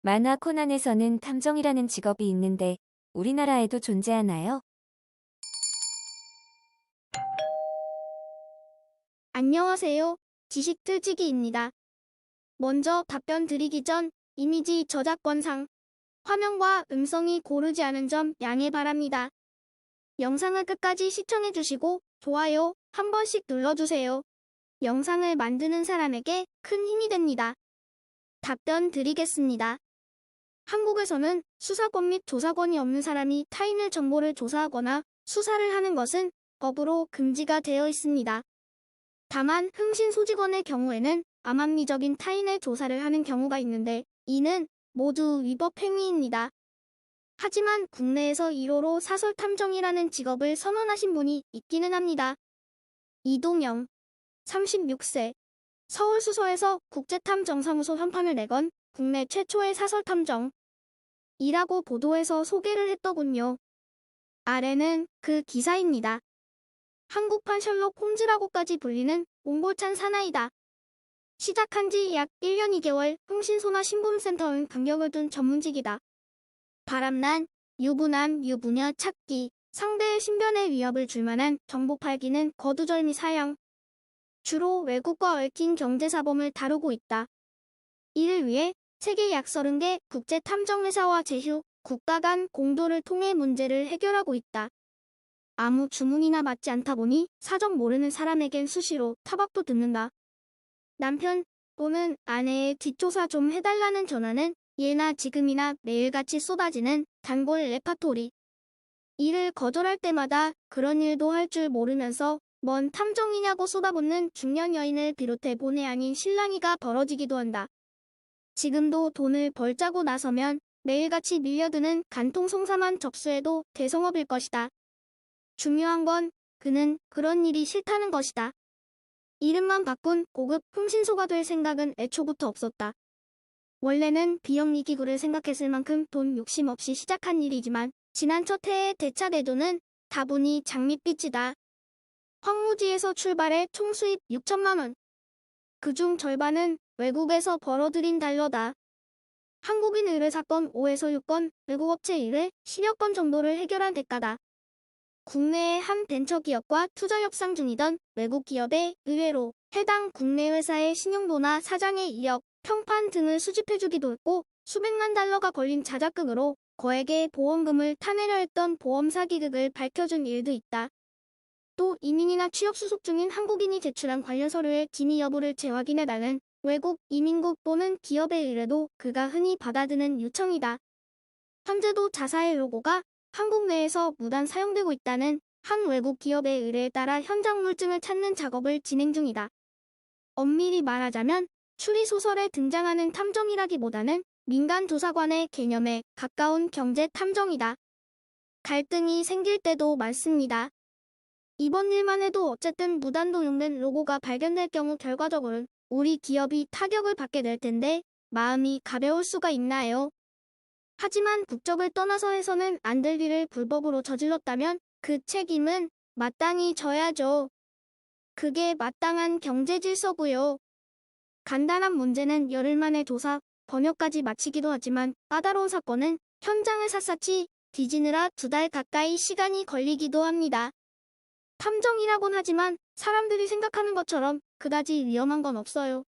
만화 코난에서는 탐정이라는 직업이 있는데 우리나라에도 존재하나요? 안녕하세요. 지식틀치기입니다. 먼저 답변 드리기 전 이미지 저작권상 화면과 음성이 고르지 않은 점 양해 바랍니다. 영상을 끝까지 시청해주시고 좋아요 한 번씩 눌러주세요. 영상을 만드는 사람에게 큰 힘이 됩니다. 답변 드리겠습니다. 한국에서는 수사권 및 조사권이 없는 사람이 타인의 정보를 조사하거나 수사를 하는 것은 법으로 금지가 되어 있습니다. 다만 흥신소직원의 경우에는 암암리적인 타인의 조사를 하는 경우가 있는데 이는 모두 위법 행위입니다. 하지만 국내에서 1호로 사설탐정이라는 직업을 선언하신 분이 있기는 합니다. 이동영, 36세, 서울수서에서 국제탐정사무소 현판을 내건 국내 최초의 사설탐정 이라고 보도에서 소개를 했더군요. 아래는 그 기사입니다. 한국판 셜록 홈즈라고까지 불리는 옹골찬 사나이다. 시작한 지 약 1년 2개월 흥신소나 신분센터는 간격을 둔 전문직이다. 바람난, 유부남, 유부녀 찾기, 상대의 신변에 위협을 줄 만한 정보 팔기는 거두절미 사형. 주로 외국과 얽힌 경제사범을 다루고 있다. 이를 위해 세계 약 30개 국제탐정회사와 제휴, 국가 간 공도를 통해 문제를 해결하고 있다. 아무 주문이나 맞지 않다 보니 사정 모르는 사람에겐 수시로 타박도 듣는다. 남편 또는 아내의 뒷조사 좀 해달라는 전화는 예나 지금이나 매일같이 쏟아지는 단골 레파토리. 이를 거절할 때마다 그런 일도 할 줄 모르면서 뭔 탐정이냐고 쏟아붓는 중년 여인을 비롯해 본의 아닌 실랑이가 벌어지기도 한다. 지금도 돈을 벌자고 나서면 매일같이 밀려드는 간통송사만 접수해도 대성업일 것이다. 중요한 건 그는 그런 일이 싫다는 것이다. 이름만 바꾼 고급 흥신소가 될 생각은 애초부터 없었다. 원래는 비영리기구를 생각했을 만큼 돈 욕심 없이 시작한 일이지만 지난 첫 해의 대차대조는 다분히 장밋빛이다. 황무지에서 출발해 총 수입 6천만 원. 그중 절반은 외국에서 벌어들인 달러다. 한국인 의뢰사건 5에서 6건, 외국 업체 의뢰 10여 건 정도를 해결한 대가다. 국내의 한 벤처기업과 투자 협상 중이던 외국 기업의 의뢰로 해당 국내 회사의 신용도나 사장의 이력, 평판 등을 수집해주기도 했고 수백만 달러가 걸린 자작극으로 거액의 보험금을 타내려 했던 보험 사기극을 밝혀준 일도 있다. 또 이민이나 취업 수속 중인 한국인이 제출한 관련 서류의 진위 여부를 재확인해달는 외국 이민국 또는 기업의 의뢰도 그가 흔히 받아드는 요청이다. 현재도 자사의 로고가 한국 내에서 무단 사용되고 있다는 한 외국 기업의 의뢰에 따라 현장 물증을 찾는 작업을 진행 중이다. 엄밀히 말하자면 추리소설에 등장하는 탐정이라기보다는 민간 조사관의 개념에 가까운 경제 탐정이다. 갈등이 생길 때도 많습니다. 이번 일만 해도 어쨌든 무단 도용된 로고가 발견될 경우 결과적으로는 우리 기업이 타격을 받게 될 텐데 마음이 가벼울 수가 있나요? 하지만 국적을 떠나서 해서는 안 될 일을 불법으로 저질렀다면 그 책임은 마땅히 져야죠. 그게 마땅한 경제 질서고요. 간단한 문제는 열흘 만에 조사, 번역까지 마치기도 하지만 까다로운 사건은 현장을 샅샅이 뒤지느라 2달 가까이 시간이 걸리기도 합니다. 탐정이라곤 하지만 사람들이 생각하는 것처럼 그다지 위험한 건 없어요.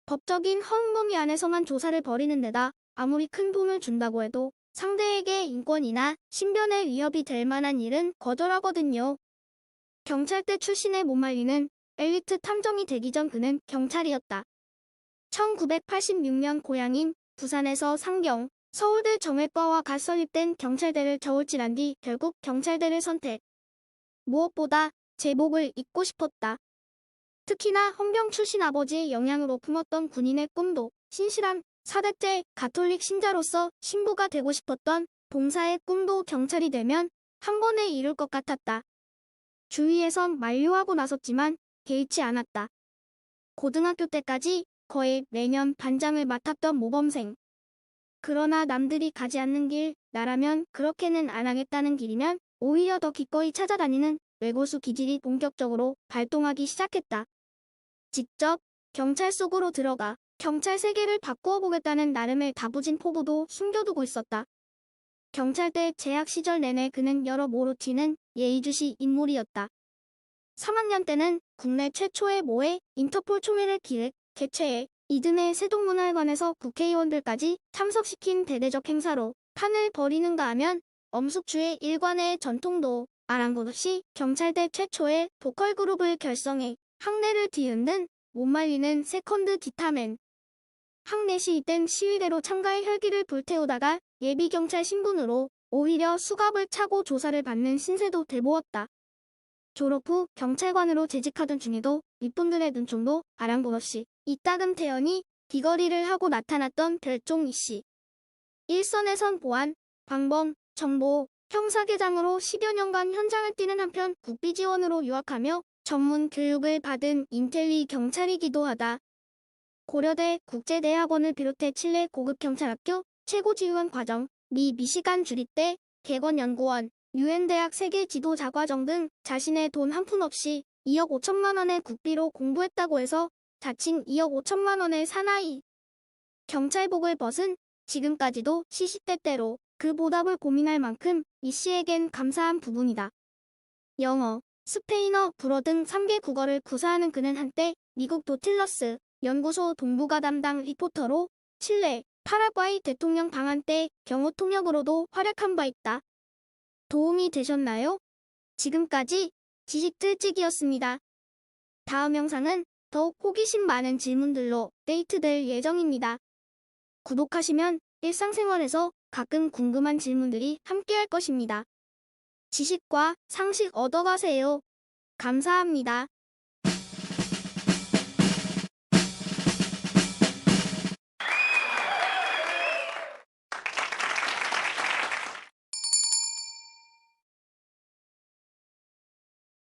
법적인 허용 범위 안에서만 조사를 벌이는 데다 아무리 큰 돈을 준다고 해도 상대에게 인권이나 신변에 위협이 될 만한 일은 거절하거든요. 경찰대 출신의 못말리는 엘리트 탐정이 되기 전 그는 경찰이었다. 1986년 고향인 부산에서 상경, 서울대 정외과와 갓 설립된 경찰대를 겨울질한 뒤 결국 경찰대를 선택. 무엇보다 제복을 입고 싶었다. 특히나 헌병 출신 아버지의 영향으로 품었던 군인의 꿈도 신실한 4대째 가톨릭 신자로서 신부가 되고 싶었던 봉사의 꿈도 경찰이 되면 한 번에 이룰 것 같았다. 주위에선 만류하고 나섰지만 개의치 않았다. 고등학교 때까지 거의 매년 반장을 맡았던 모범생. 그러나 남들이 가지 않는 길, 나라면 그렇게는 안 하겠다는 길이면 오히려 더 기꺼이 찾아다니는 외고수 기질이 본격적으로 발동하기 시작했다. 직접 경찰 속으로 들어가 경찰 세계를 바꾸어 보겠다는 나름의 다부진 포부도 숨겨두고 있었다. 경찰대 재학 시절 내내 그는 여러모로 튀는 예의주시 인물이었다. 3학년 때는 국내 최초의 모의 인터폴 총회를 기획, 개최해 이듬해 세종문화회관에서 국회의원들까지 참석시킨 대대적 행사로 판을 벌이는가 하면 엄숙주의 일관의 전통도 아랑곳 없이 경찰대 최초의 보컬 그룹을 결성해 학내를 뒤흔든 못 말리는 세컨드 기타맨. 학내 시위 땐 시위대로 참가해 혈기를 불태우다가 예비경찰 신분으로 오히려 수갑을 차고 조사를 받는 신세도 대보았다. 졸업 후 경찰관으로 재직하던 중에도 윗분들의 눈총도 아랑곳 없이 이따금 태연히 귀걸이를 하고 나타났던 별종 이씨. 일선에선 보안, 방범, 정보, 형사계장으로 10여 년간 현장을 뛰는 한편 국비 지원으로 유학하며 전문 교육을 받은 인텔리 경찰이기도 하다. 고려대 국제대학원을 비롯해 칠레 고급경찰학교 최고지휘관 과정, 미 미시간 주립대 개건연구원, 유엔대학 세계지도자과정 등 자신의 돈 한 푼 없이 2억 5천만 원의 국비로 공부했다고 해서 자칭 2억 5천만 원의 사나이. 경찰복을 벗은 지금까지도 시시때때로 그 보답을 고민할 만큼 이 씨에겐 감사한 부분이다. 영어, 스페인어, 불어 등 3개 국어를 구사하는 그는 한때 미국 도틸러스 연구소 동북아 담당 리포터로 칠레, 파라과이 대통령 방한 때 경호 통역으로도 활약한 바 있다. 도움이 되셨나요? 지금까지 지식들찍이었습니다. 다음 영상은 더욱 호기심 많은 질문들로 데이트될 예정입니다. 구독하시면 일상생활에서 가끔 궁금한 질문들이 함께할 것입니다. 지식과 상식 얻어가세요. 감사합니다.